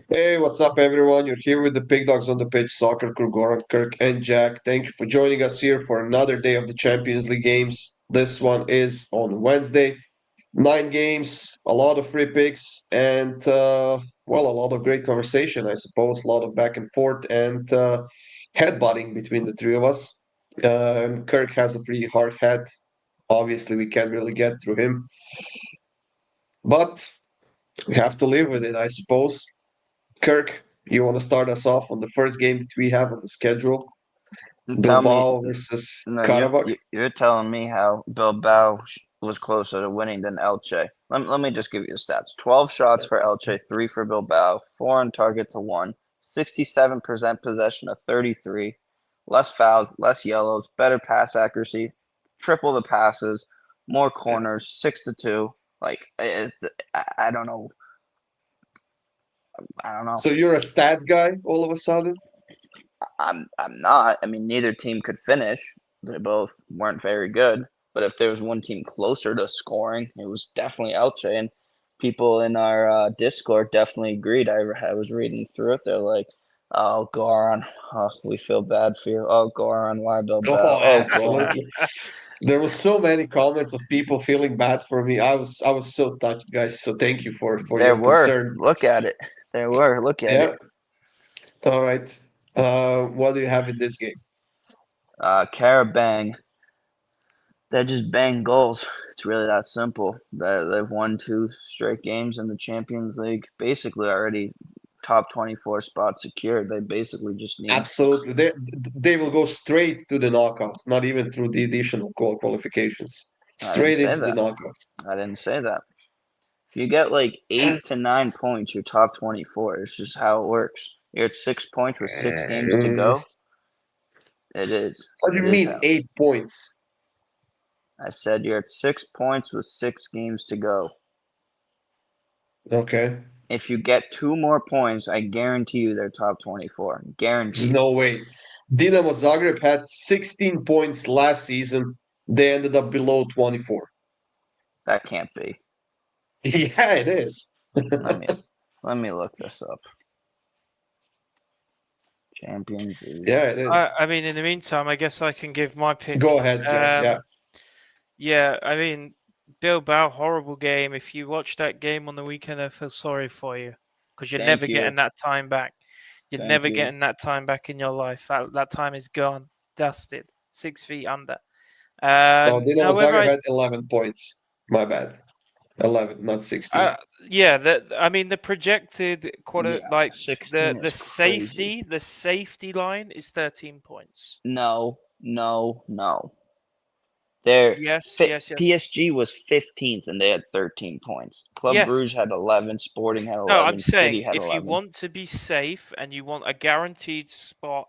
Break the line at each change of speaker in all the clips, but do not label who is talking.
Hey, what's up, everyone? You're here with the PickDawgz on the pitch, soccer crew, Goran, Kirk, and Jack. Thank you for joining us here for another day of the Champions League games. This one is on Wednesday. 9 games, a lot of free picks, and well, a lot of great conversation, I suppose. A lot of back and forth and headbutting between the three of us. And Kirk has a pretty hard head. Obviously, we can't really get through him, but we have to live with it, I suppose. Kirk, you want to start us off on the first game that we have on the schedule?
You tell me,
Bilbao versus
no,
Qarabag.
you're telling me how Bilbao was closer to winning than Elche. Let me just give you the stats. 12 shots for Elche, 3 for Bilbao, 4 on target to 1, 67% possession of 33, less fouls, less yellows, better pass accuracy, triple the passes, more corners, 6 to 2. I don't know. I don't know.
So you're a stats guy all of a sudden?
I'm not. I mean, neither team could finish. They both weren't very good. But if there was one team closer to scoring, it was definitely Elche. And people in our Discord definitely agreed. I was reading through it. They're like, "Oh, Goran, oh, we feel bad for you. Oh, Goran, why Bilbao?
Oh,
Oh, Goran."
absolutely. There was so many comments of people feeling bad for me. I was so touched, guys. So thank you for
There
your
were.
concern.
Look at it. There were. Look at it.
Yeah. All right. What do you have in this game?
Carabang. They just bang goals. It's really that simple. They've won 2 straight games in the Champions League. Basically, already top 24 spot secured. They basically just need.
Absolutely. They will go straight to the knockouts, not even through the additional qualifications.
I didn't
Straight
say
into the
that.
knockouts.
I didn't say that. If you get like 8 to 9 points, you're top 24. It's just how it works. You're at 6 points with 6 games to
Mm,
go. It is.
what do you
It is
mean
how.
8 points?
I said you're at 6 points with 6 games to go.
Okay.
If you get 2 more points, I guarantee you they're top 24.
There's
Guaranteed.
no way. Dinamo Zagreb had 16 points last season. They ended up below 24.
That can't be.
Yeah, it is.
Let me let me look this up. Champions League.
Yeah, it is.
I mean, in the meantime, I guess I can give my
Go
pick.
ahead, Jack. Yeah.
Yeah, I mean, Bilbao, horrible game. If you watch that game on the weekend, I feel sorry for you because you're
Thank
never
you.
getting that time back. You're
Thank
never
you.
getting that time back in your life. That time is gone, dusted, 6 feet under.
No, Dinamo
However,
Zagreb had 11 points. My bad. 11, not
uh,
16.
yeah, I mean, the projected quarter,
Yeah,
like
16
the
is crazy.
safety line is 13 points.
No, no, no. Their
Yes, yes, yes.
PSG was 15th and they had 13 points. Club Brugge
Yes.
had 11, Sporting had
No, I'm
11, City
saying
had
if you
11.
want to be safe and you want a guaranteed spot,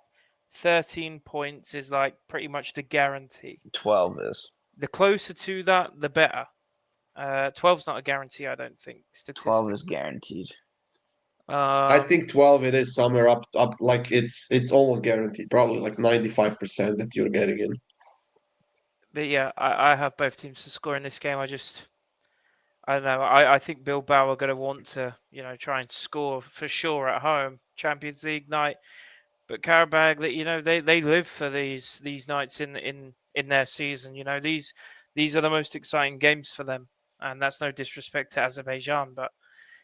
13 points is like pretty much the guarantee.
12 is.
The closer to that, the better. 12's not a guarantee, I don't think,
12 is
statistically.
guaranteed.
I
Um,
think 12 it is somewhere up like it's almost guaranteed. Probably like 95% that you're getting in.
but yeah, I have both teams to score in this game. I don't know. I think Bilbao are going to want to, try and score for sure at home. Champions League night. But Qarabag, that they live for these nights in their season. These are the most exciting games for them, and that's no disrespect to Azerbaijan. But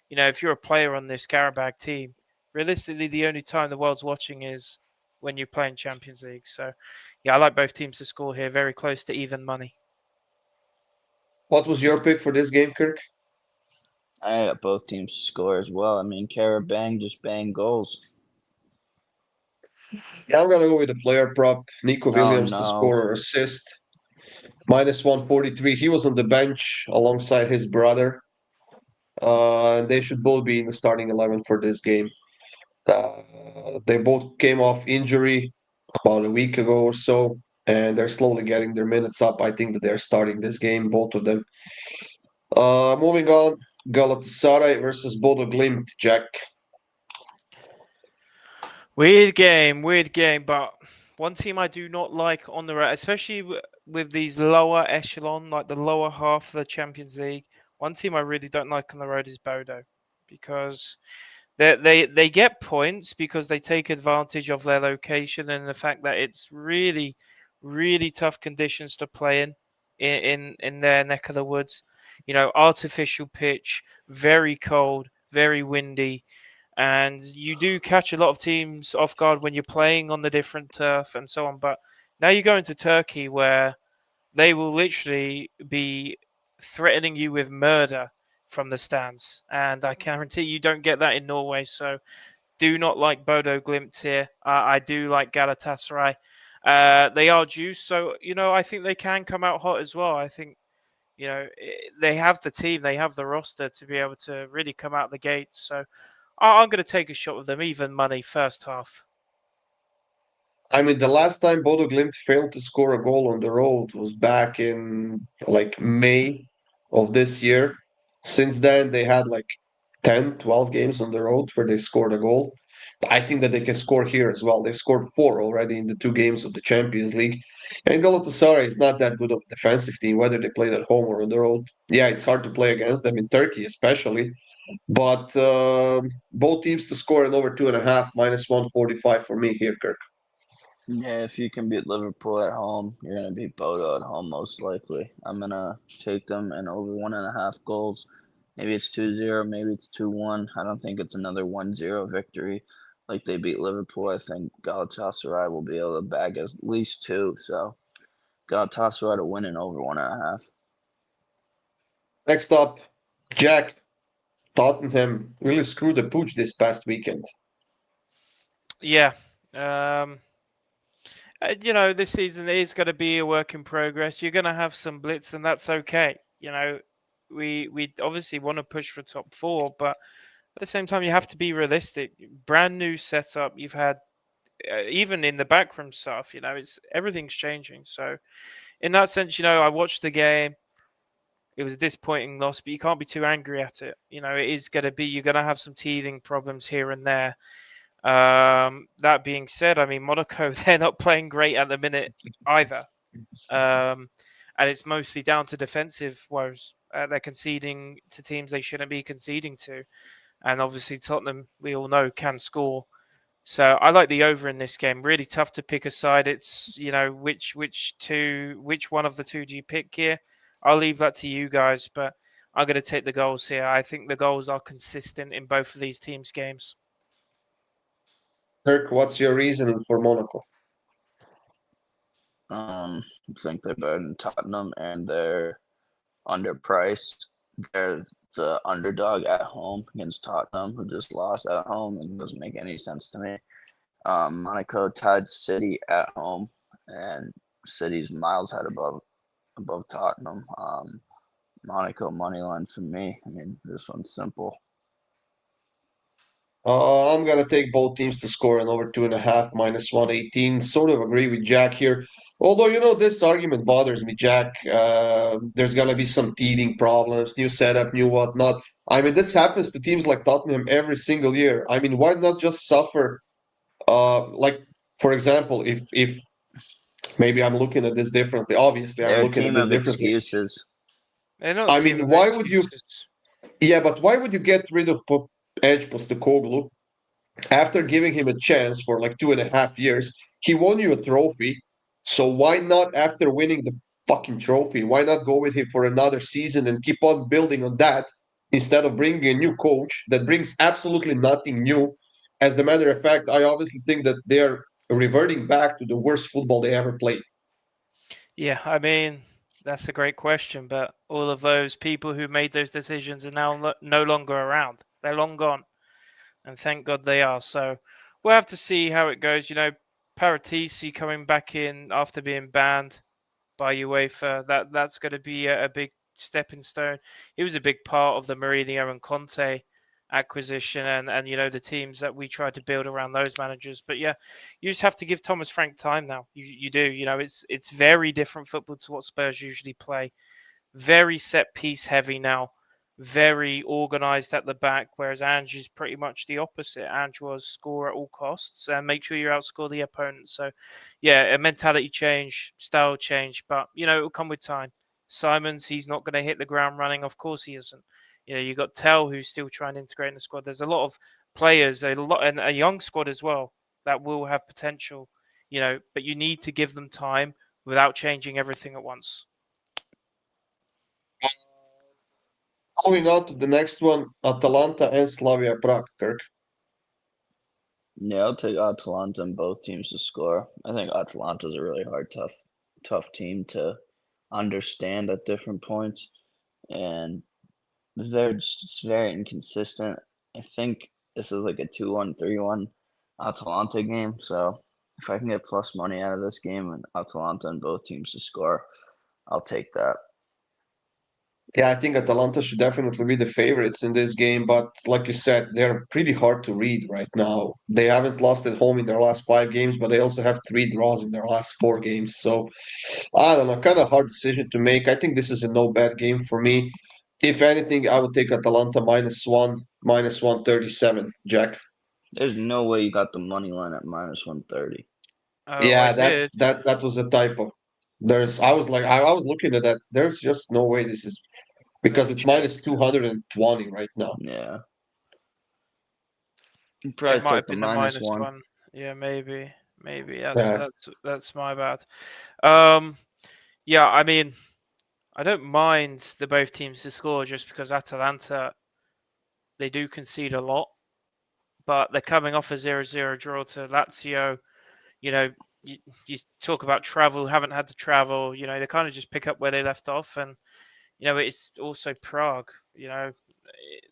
if you're a player on this Qarabag team, realistically, the only time the world's watching is when you're playing Champions League. So, yeah, I like both teams to score here, very close to even money.
What was your pick for this game, Kirk?
I got both teams to score as well. I mean, Carabang just bang goals.
Yeah, I'm gonna go with the player prop. Nico
Oh
Williams to
no.
score or assist. Minus 143. He was on the bench alongside his brother. And they should both be in the starting 11 for this game. They both came off injury about a week ago or so, and they're slowly getting their minutes up. I think that they're starting this game, both of them. Moving on, Galatasaray versus Bodo Glimt, Jack.
Weird game. But one team I do not like on the road, especially with these lower echelon, like the lower half of the Champions League. One team I really don't like on the road is Bodo, because they get points because they take advantage of their location and the fact that it's really, really tough conditions to play in their neck of the woods. Artificial pitch, very cold, very windy, and you do catch a lot of teams off guard when you're playing on the different turf and so on. But now you go into Turkey where they will literally be threatening you with murder from the stands, and I guarantee you don't get that in Norway. So do not like Bodo Glimt here. I do like Galatasaray. They are juiced, so I think they can come out hot as well. I think they have the team, they have the roster to be able to really come out the gates. So I'm going to take a shot with them, even money first half.
I mean, the last time Bodo Glimt failed to score a goal on the road was back in like May of this year. Since then, they had like 10, 12 games on the road where they scored a goal. I think that they can score here as well. They scored four already in the two games of the Champions League. And Galatasaray is not that good of a defensive team, whether they played at home or on the road. Yeah, it's hard to play against them in Turkey, especially. But both teams to score in over 2.5, minus 145 for me here, Kirk.
Yeah, if you can beat Liverpool at home, you're gonna beat Bodo at home most likely. I'm gonna take them in over 1.5 goals. Maybe it's 2-0, maybe it's 2-1. I don't think it's another 1-0 victory like they beat Liverpool. I think Galatasaray will be able to bag at least two. So Galatasaray to win in over 1.5.
Next up, Jack. Tottenham really screwed the pooch this past weekend.
Yeah. This season is going to be a work in progress. You're going to have some blitz, and that's okay. We obviously want to push for top four, but at the same time, you have to be realistic. Brand new setup. You've had even in the backroom stuff. Everything's changing. So in that sense, I watched the game. It was a disappointing loss, but you can't be too angry at it. It is going to be, you're going to have some teething problems here and there. That being said, I mean, Monaco, they're not playing great at the minute either. And it's mostly down to defensive woes. They're conceding to teams they shouldn't be conceding to. And obviously Tottenham, we all know, can score. So I like the over in this game. Really tough to pick a side. It's, which one of the two do you pick here? I'll leave that to you guys, but I'm going to take the goals here. I think the goals are consistent in both of these teams' games.
Kirk, what's your reasoning for Monaco?
I think they're better than Tottenham, and they're underpriced. They're the underdog at home against Tottenham, who just lost at home, and it doesn't make any sense to me. Monaco tied City at home, and City's miles ahead above Tottenham. Monaco money line for me. I mean, this one's simple.
I'm gonna take both teams to score in over 2.5, minus 118. Sort of agree with Jack here. Although, this argument bothers me, Jack. There's gonna be some teething problems, new setup, new whatnot. I mean, this happens to teams like Tottenham every single year. I mean, why not just suffer? Like, for example, if maybe I'm looking at this differently. Obviously, I'm
They're a
looking at
team
this
of
differently.
excuses.
They're not
I
a team
mean,
of
why would you?
excuses.
Yeah, but why would you get rid of Edge Postecoglou after giving him a chance for like 2.5 years? He won you a trophy, so why not after winning the fucking trophy? Why not go with him for another season and keep on building on that instead of bringing a new coach that brings absolutely nothing new? As a matter of fact, I obviously think that they're reverting back to the worst football they ever played.
Yeah, I mean, that's a great question, but all of those people who made those decisions are now no longer around. They're long gone, and thank God they are. So we'll have to see how it goes. Paratisi coming back in after being banned by UEFA. That's going to be a big stepping stone. He was a big part of the Mourinho and Conte acquisition, and the teams that we tried to build around those managers. But yeah, you just have to give Thomas Frank time now. You do. It's very different football to what Spurs usually play. Very set piece heavy now. Very organised at the back, whereas Ange is pretty much the opposite. Ange was score at all costs and make sure you outscore the opponent. So, yeah, a mentality change, style change, but it will come with time. Simons, he's not going to hit the ground running. Of course, he isn't. You got Tell, who's still trying to integrate in the squad. There's a lot of players, and a young squad as well that will have potential. But you need to give them time without changing everything at once.
Moving on to the next one, Atalanta and Slavia Prague, Kirk.
Yeah, I'll take Atalanta and both teams to score. I think Atalanta's a really hard, tough team to understand at different points, and they're just very inconsistent. I think this is like a 2-1, 3-1 Atalanta game. So if I can get plus money out of this game and Atalanta and both teams to score, I'll take that.
Yeah, I think Atalanta should definitely be the favorites in this game, but like you said, they're pretty hard to read right now. They haven't lost at home in their last 5 games, but they also have 3 draws in their last 4 games. So I don't know, kind of hard decision to make. I think this is a no bad game for me. If anything, I would take Atalanta -1, -137, Jack.
There's no way you got the money line at -130.
Oh, I
Yeah,
did.
that was a typo. I was like I was looking at that. There's just no way this is because
Let me
it's
check.
-220 right now.
Yeah. You
It
probably
might have
took the
been the
-1.
-1. Yeah, maybe.
Yeah.
That's my bad. Yeah, I mean, I don't mind the both teams to score just because Atalanta, they do concede a lot, but they're coming off a 0-0 draw to Lazio. You talk about travel, haven't had to travel. They kind of just pick up where they left off, and it's also Prague.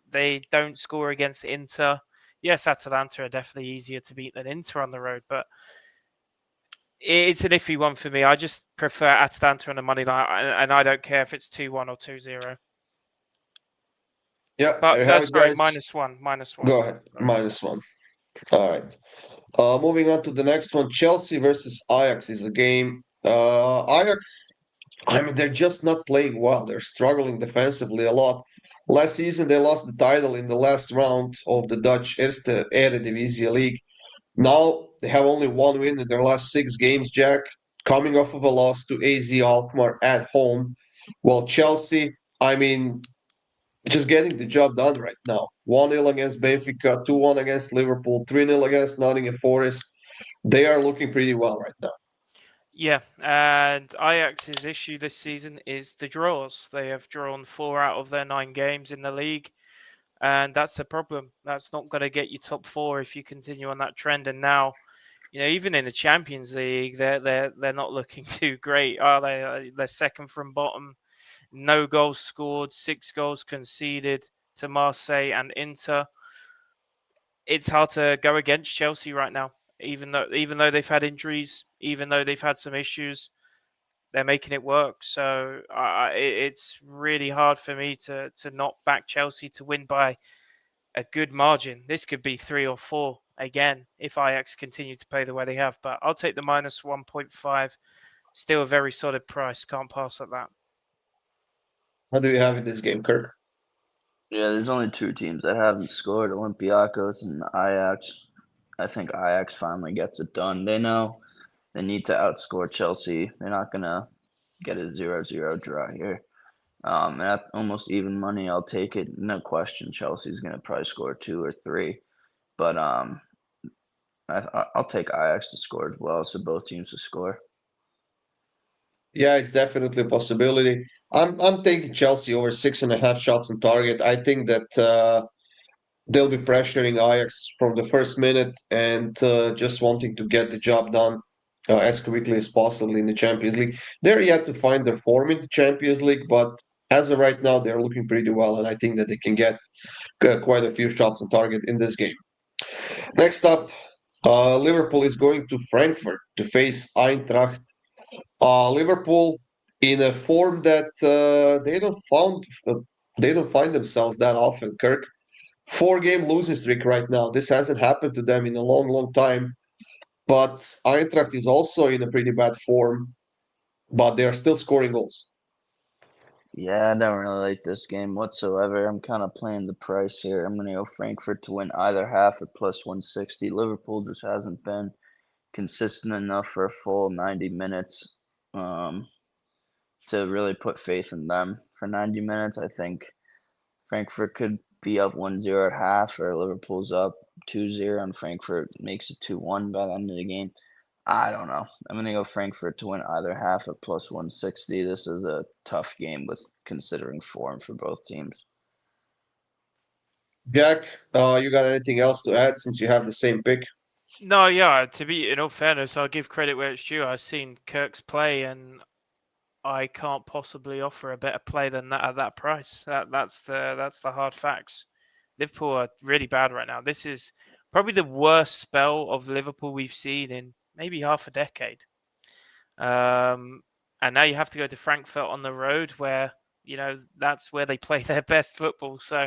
They don't score against Inter. Yes, Atalanta are definitely easier to beat than Inter on the road, but it's an iffy one for me. I just prefer Atalanta on the money line, and I don't care if it's 2-1 or 2-0.
Yeah,
But
there you have it,
sorry,
guys.
-1, -1.
Go ahead. -1. All right. Moving on to the next one, Chelsea versus Ajax is a game. Ajax, I mean, they're just not playing well. They're struggling defensively a lot. Last season, they lost the title in the last round of the Dutch Eerste Eredivisie League. Now they have only one win in their last 6 games, Jack, coming off of a loss to AZ Alkmaar at home. While Chelsea, I mean, just getting the job done right now. 1-0 against Benfica, 2-1 against Liverpool, 3-0 against Nottingham Forest. They are looking pretty well right now.
Yeah, and Ajax's issue this season is the draws. They have drawn 4 out of their 9 games in the league, and that's the problem. That's not going to get you top 4 if you continue on that trend. And now, even in the Champions League, they're not looking too great, are they? They're second from bottom. No goals scored, 6 goals conceded to Marseille and Inter. It's hard to go against Chelsea right now, even though they've had injuries, even though they've had some issues, they're making it work. So it's really hard for me to not back Chelsea to win by a good margin. This could be 3 or 4 again if Ajax continue to play the way they have. But I'll take the -1.5. Still a very solid price. Can't pass at that.
How do you have in this game, Kirk?
Yeah, there's only 2 teams that haven't scored, Olympiacos and Ajax. I think Ajax finally gets it done. They know they need to outscore Chelsea. They're not going to get a 0-0 draw here. At almost even money, I'll take it. No question, Chelsea's going to probably score 2 or 3. But I'll take Ajax to score as well, so both teams to score.
Yeah, it's definitely a possibility. I'm taking Chelsea over 6.5 shots on target. I think that they'll be pressuring Ajax from the first minute and just wanting to get the job done as quickly as possible in the Champions League. They're yet to find their form in the Champions League, but as of right now, they're looking pretty well, and I think that they can get quite a few shots on target in this game. Next up, Liverpool is going to Frankfurt to face Eintracht. Liverpool in a form that they don't find themselves that often. Kirk, 4 game losing streak right now. This hasn't happened to them in a long, long time. But Eintracht is also in a pretty bad form, but they are still scoring goals.
Yeah, I don't really like this game whatsoever. I'm kind of playing the price here. I'm going to go Frankfurt to win either half at +160. Liverpool just hasn't been consistent enough for a full 90 minutes to really put faith in them. For 90 minutes, I think Frankfurt could be up 1-0 at half, or Liverpool's up 2-0 and Frankfurt makes it 2-1 by the end of the game. I don't know. I'm going to go Frankfurt to win either half at plus 160. This is a tough game with considering form for both teams.
Jack, you got anything else to add since you have the same pick?
No, yeah. To be in all fairness, I'll give credit where it's due. I've seen Kirk's play, and I can't possibly offer a better play than that at that price. That's the hard facts. Liverpool are really bad right now. This is probably the worst spell of Liverpool we've seen in maybe half a decade. And now you have to go to Frankfurt on the road, where that's where they play their best football. So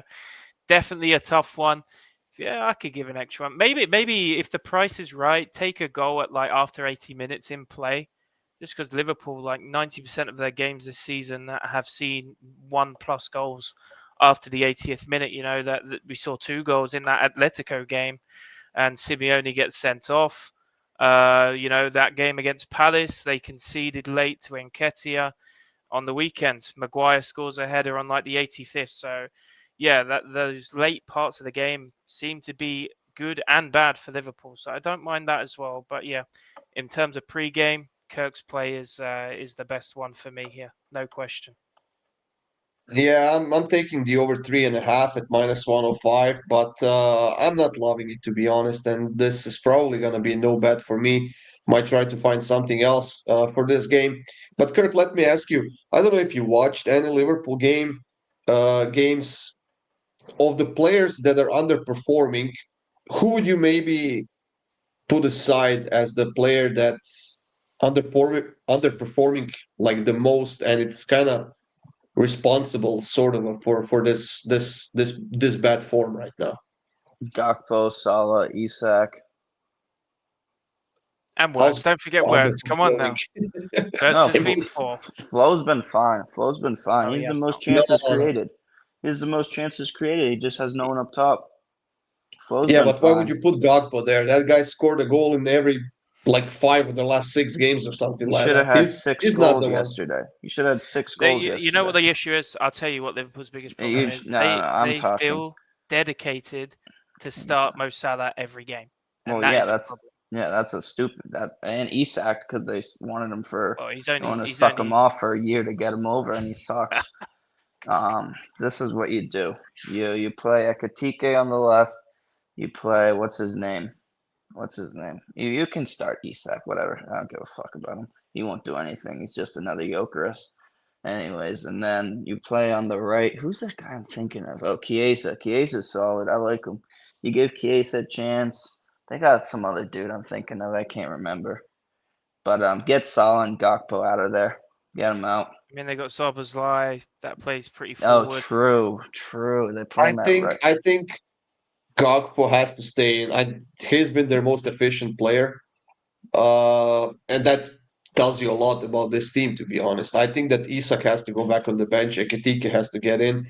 definitely a tough one. Yeah, I could give an extra one. Maybe if the price is right, take a goal at like after 80 minutes in play. Just because Liverpool, like 90% of their games this season, have seen 1+ goals after the 80th minute. That we saw 2 goals in that Atletico game, and Simeone gets sent off. That game against Palace, they conceded late to Nketiah. On the weekend, Maguire scores a header on like the 85th. So, yeah, those late parts of the game seem to be good and bad for Liverpool. So I don't mind that as well. But yeah, in terms of pre-game, Kirk's play is the best one for me here, no question.
Yeah, I'm taking the over 3.5 at minus 105, but I'm not loving it to be honest. And this is probably gonna be no bet for me. Might try to find something else for this game. But Kirk, let me ask you. I don't know if you watched any Liverpool games of the players that are underperforming. Who would you maybe put aside as the player that's underperforming like the most, and it's kind of responsible sort of for this bad form right now?
Gakpo, Salah, Isak.
And Words. Don't forget Words. Come on now.
No,
Words has been poor.
Flo's been fine. Flo's been fine.
Oh,
He's
he
the
has
most
not.
chances
No.
created. He's the most chances created. He just has no one up top. Flo's
Yeah,
been
but why would
fine.
you put Gakpo there? That guy scored a goal in every like 5 of the last 6 games or something
He
like
should have
that.
had 6
He's not
goals
the one.
yesterday. He should have had 6 goals yesterday.
You know what the issue is? I'll tell you what Liverpool's biggest problem is. They feel dedicated to start Mo Salah every game. And
that's a stupid and Isak, because they wanted him for want to suck him off for a year to get him over, and he sucks. This is what you do. You play Ekitike on the left. You play what's his name? You can start Isak, whatever. I don't give a fuck about him. He won't do anything. He's just another Jokeris. Anyways, and then you play on the right. Who's that guy I'm thinking of? Oh, Chiesa. Chiesa's solid. I like him. You give Chiesa a chance. They got some other dude I'm thinking of. I can't remember. But get Salah and Gakpo out of there. Get him out.
I mean, they got Szoboszlai. That plays pretty forward.
Oh, true. They play right.
I think Gakpo has to stay in. He's been their most efficient player, and that tells you a lot about this team. To be honest, I think that Isak has to go back on the bench. Ekitike has to get in.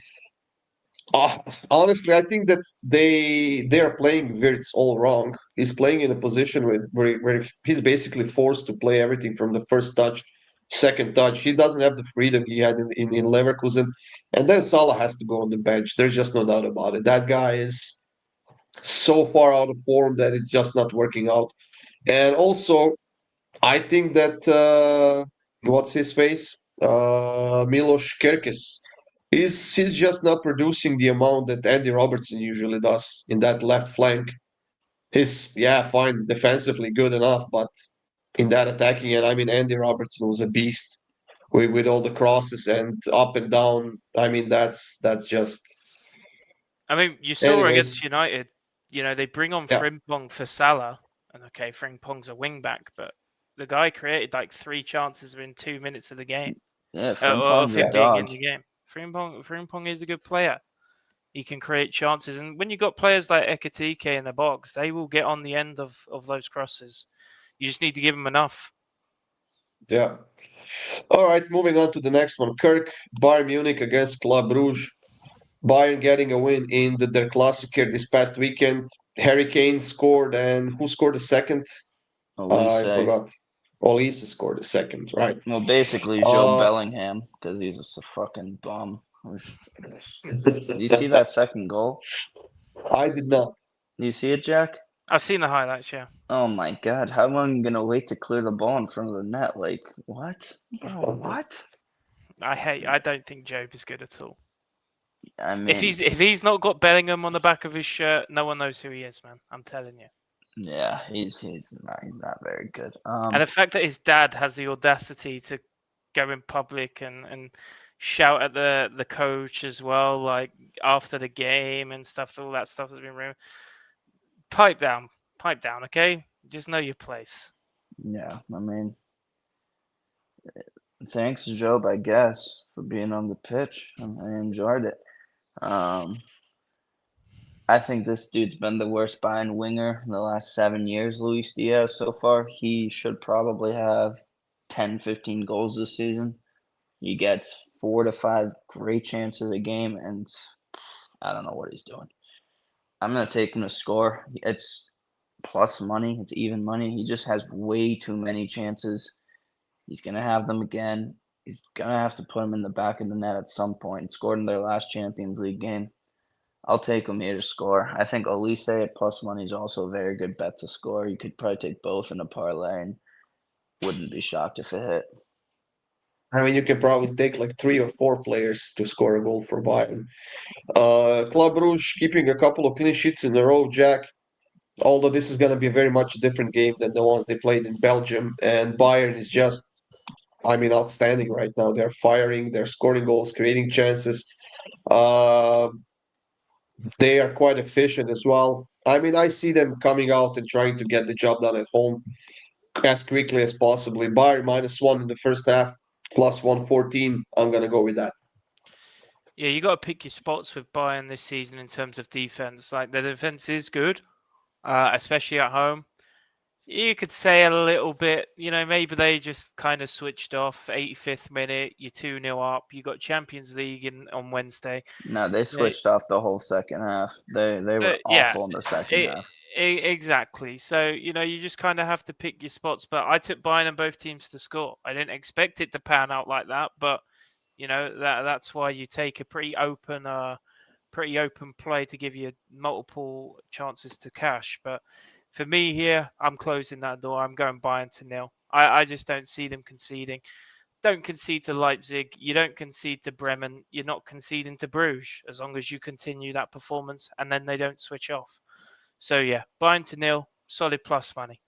Honestly, I think that they are playing where it's all wrong. He's playing in a position where he's basically forced to play everything from the first touch, second touch. He doesn't have the freedom he had in Leverkusen. And then Salah has to go on the bench. There's just no doubt about it. That guy is so far out of form that it's just not working out. And also, I think that what's his face? Milos Kerkez. He's just not producing the amount that Andy Robertson usually does in that left flank. He's fine defensively, good enough, but in that attacking end, I mean Andy Robertson was a beast with all the crosses and up and down. I mean that's just.
I mean, you saw against United. They bring on Frimpong for Salah, and okay, Frimpong's a wing back, but the guy created like 3 chances within 2 minutes of the game.
Yeah, Frimpong's
of him being in the game. Frimpong is a good player. He can create chances, and when you got players like Ekitike in the box, they will get on the end of those crosses. You just need to give them enough.
Yeah. All right, moving on to the next one. Kirk, Bayern Munich against Club Brugge. Bayern getting a win in their Klassiker this past weekend. Harry Kane scored, and who scored the second? I forgot. Olise scored the second, right?
Well, basically Joe Bellingham, because he's a fucking bum. You see that second goal?
I did not.
You see it, Jack?
I've seen the highlights. Yeah.
Oh my God! How long are you gonna wait to clear the ball in front of the net? Like what, bro? What?
I don't think Job is good at all.
I
If
mean,
he's not got Bellingham on the back of his shirt, no one knows who he is, man. I'm telling you.
yeah, he's not very good.
And the fact that his dad has the audacity to go in public and shout at the coach as well, like after the game and stuff, all that stuff has been ruined. Pipe down, okay? Just know your place.
Yeah, I mean, thanks, Job, I guess, for being on the pitch. I enjoyed it. I think this dude's been the worst Bayern winger in the last 7 years, Luis Diaz, so far. He should probably have 10, 15 goals this season. He gets 4 to 5 great chances a game, and I don't know what he's doing. I'm going to take him to score. It's plus money. It's even money. He just has way too many chances. He's going to have them again. He's going to have to put him in the back of the net at some point. Scored in their last Champions League game. I'll take him here to score. I think Elise at plus money is also a very good bet to score. You could probably take both in a parlay and wouldn't be shocked if it hit.
I mean, you can probably take like 3 or 4 players to score a goal for Bayern. Club Rouge keeping a couple of clean sheets in a row, Jack. Although this is going to be a very much different game than the ones they played in Belgium, and Bayern is just, I mean, outstanding right now. They're firing, they're scoring goals, creating chances. Uh, they are quite efficient as well. I mean, I see them coming out and trying to get the job done at home as quickly as possibly. Bayern -1 in the first half, plus 114. I'm going to go with that.
Yeah, you got to pick your spots with Bayern this season in terms of defense. Like the defense is good, especially at home. You could say a little bit, maybe they just kind of switched off. 85th minute, you're 2-0 up. You got Champions League on Wednesday.
No, they switched off the whole second half. They were
Yeah,
awful in the second half.
exactly. So, you just kind of have to pick your spots. But I took Bayern and both teams to score. I didn't expect it to pan out like that, but that's why you take a pretty open play to give you multiple chances to cash. But for me here, I'm closing that door. I'm going Bayern to nil. I just don't see them conceding. Don't concede to Leipzig. You don't concede to Bremen. You're not conceding to Bruges as long as you continue that performance and then they don't switch off. So yeah, Bayern to nil, solid plus money.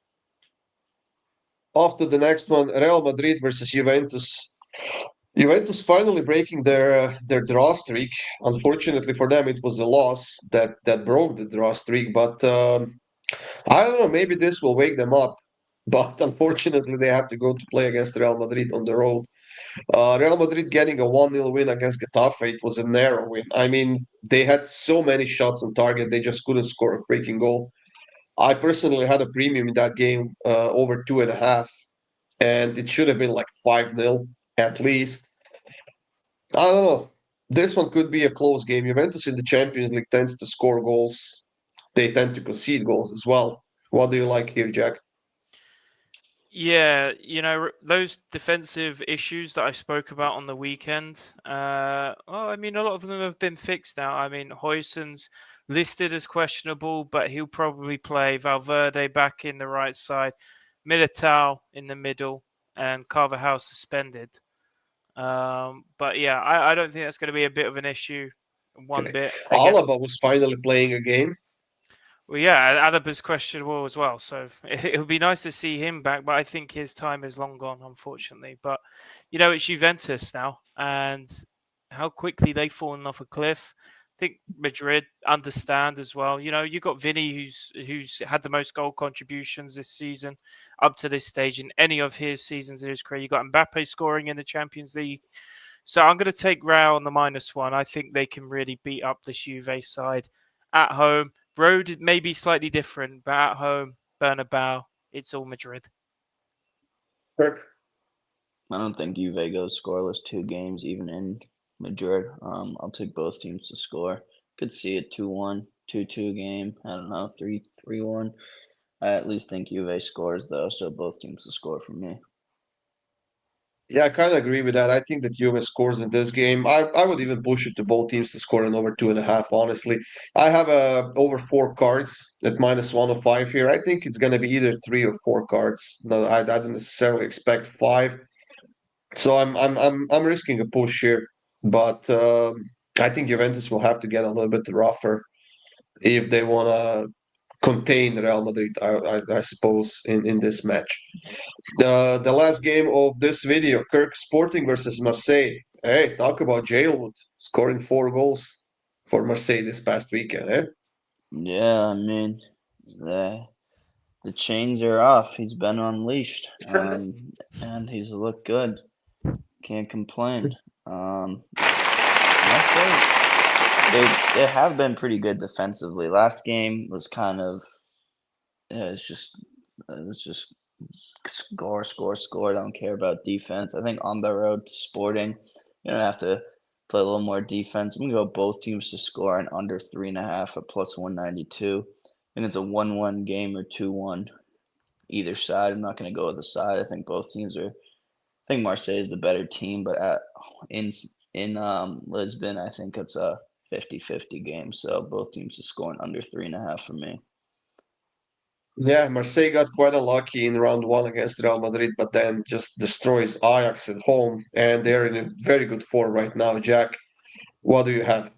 Off to the next one, Real Madrid versus Juventus. Juventus finally breaking their draw streak. Unfortunately for them, it was a loss that broke the draw streak. But I don't know. Maybe this will wake them up. But unfortunately, they have to go to play against Real Madrid on the road. Real Madrid getting a 1-0 win against Getafe. It was a narrow win. I mean, they had so many shots on target, they just couldn't score a freaking goal. I personally had a premium in that game over 2.5, and it should have been like 5-0 at least. I don't know. This one could be a close game. Juventus in the Champions League tends to score goals. They tend to concede goals as well. What do you like here, Jack?
Yeah, those defensive issues that I spoke about on the weekend. I mean, a lot of them have been fixed now. I mean, Huijsen's listed as questionable, but he'll probably play. Valverde back in the right side, Militao in the middle, and Carvajal suspended. But yeah, I don't think that's going to be a bit of an issue. One
Okay.
bit.
Alaba was finally playing a game.
Well, yeah, Adaba's questionable as well, so it would be nice to see him back, but I think his time is long gone, unfortunately. But, it's Juventus now, and how quickly they've fallen off a cliff. I think Madrid understand as well. You got Vinny, who's had the most goal contributions this season up to this stage in any of his seasons in his career. You got Mbappe scoring in the Champions League. So I'm going to take Real on the -1. I think they can really beat up this Juve side at home. Road may be slightly different, but at home, Bernabeu, it's all Madrid.
Kirk.
I don't think Juve goes scoreless 2 games, even in Madrid. I'll take both teams to score. Could see it 2-1, 2-2 game. I don't know, 3-3-1. I at least think Juve scores though, so both teams to score for me.
Yeah, I kind of agree with that. I think that Juve scores in this game. I would even push it to both teams to score in over 2.5, honestly. I have over 4 cards at -105 here. I think it's going to be either 3 or 4 cards. No, I don't necessarily expect 5. So I'm risking a push here. But I think Juventus will have to get a little bit rougher if they want to contain Real Madrid, I suppose, in this match. The last game of this video, Kirk Sporting versus Marseille. Hey, talk about Jailwood scoring 4 goals for Marseille this past weekend, eh?
Yeah, I mean, the chains are off. He's been unleashed, and he's looked good. Can't complain. Marseille, they have been pretty good defensively. Last game was kind of it was just score, score, score. Don't care about defense. I think on the road to Sporting, you don't have to play a little more defense. I'm gonna go both teams to score and under 3.5 at +192. I think it's a 1-1 game or 2-1 either side. I'm not gonna go with the side. I think both teams are. I think Marseille is the better team, but in Lisbon, I think it's a 50-50 game. So both teams are scoring under 3.5 for me.
Yeah, Marseille got quite unlucky in round 1 against Real Madrid, but then just destroys Ajax at home, and they're in a very good form right now. Jack, what do you have?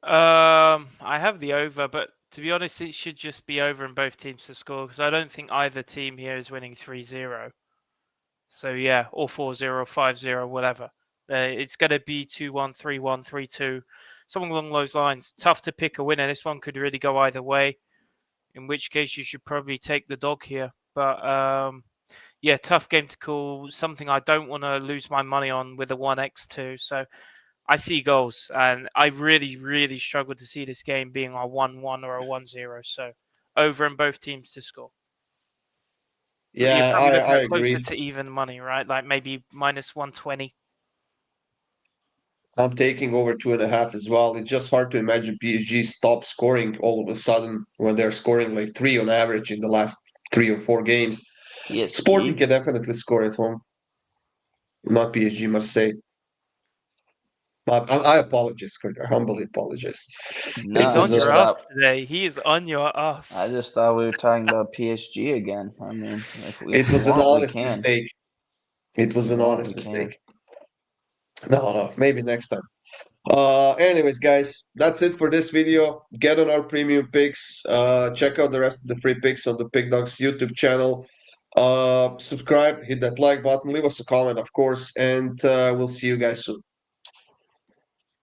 I have the over, but to be honest, it should just be over in both teams to score because I don't think either team here is winning 3-0. So yeah, or 4-0, 5-0, whatever. It's going to be 2-1, 3-1, 3-2, something along those lines. Tough to pick a winner. This one could really go either way. In which case, you should probably take the dog here. But yeah, tough game to call. Something I don't want to lose my money on with a 1x2. So I see goals, and I really, really struggle to see this game being a 1-1 or a 1-0. So over in both teams to score. But you're
Yeah,
probably looking
I
at closer
agree.
to even money, right? Like maybe -120.
I'm taking over 2.5 as well. It's just hard to imagine PSG stop scoring all of a sudden when they're scoring like 3 on average in the last 3 or 4 games. Sporting
PSG.
can definitely score at home, not PSG, Marseille. I apologize, Kurt. I humbly apologize. It
He's
No,
was
on
a
your
yeah,
ass
that.
today. He is on your
I
ass.
just thought we were talking about PSG again. I mean, if
it
we
was an
want, we
honest
can.
mistake. It
If
was
we
an
want, we
honest
can.
mistake. No, maybe next time. Anyways, guys, that's it for this video. Get on our premium picks. Check out the rest of the free picks on the PickDawgz YouTube channel. Subscribe, hit that like button, leave us a comment, of course, and we'll see you guys soon.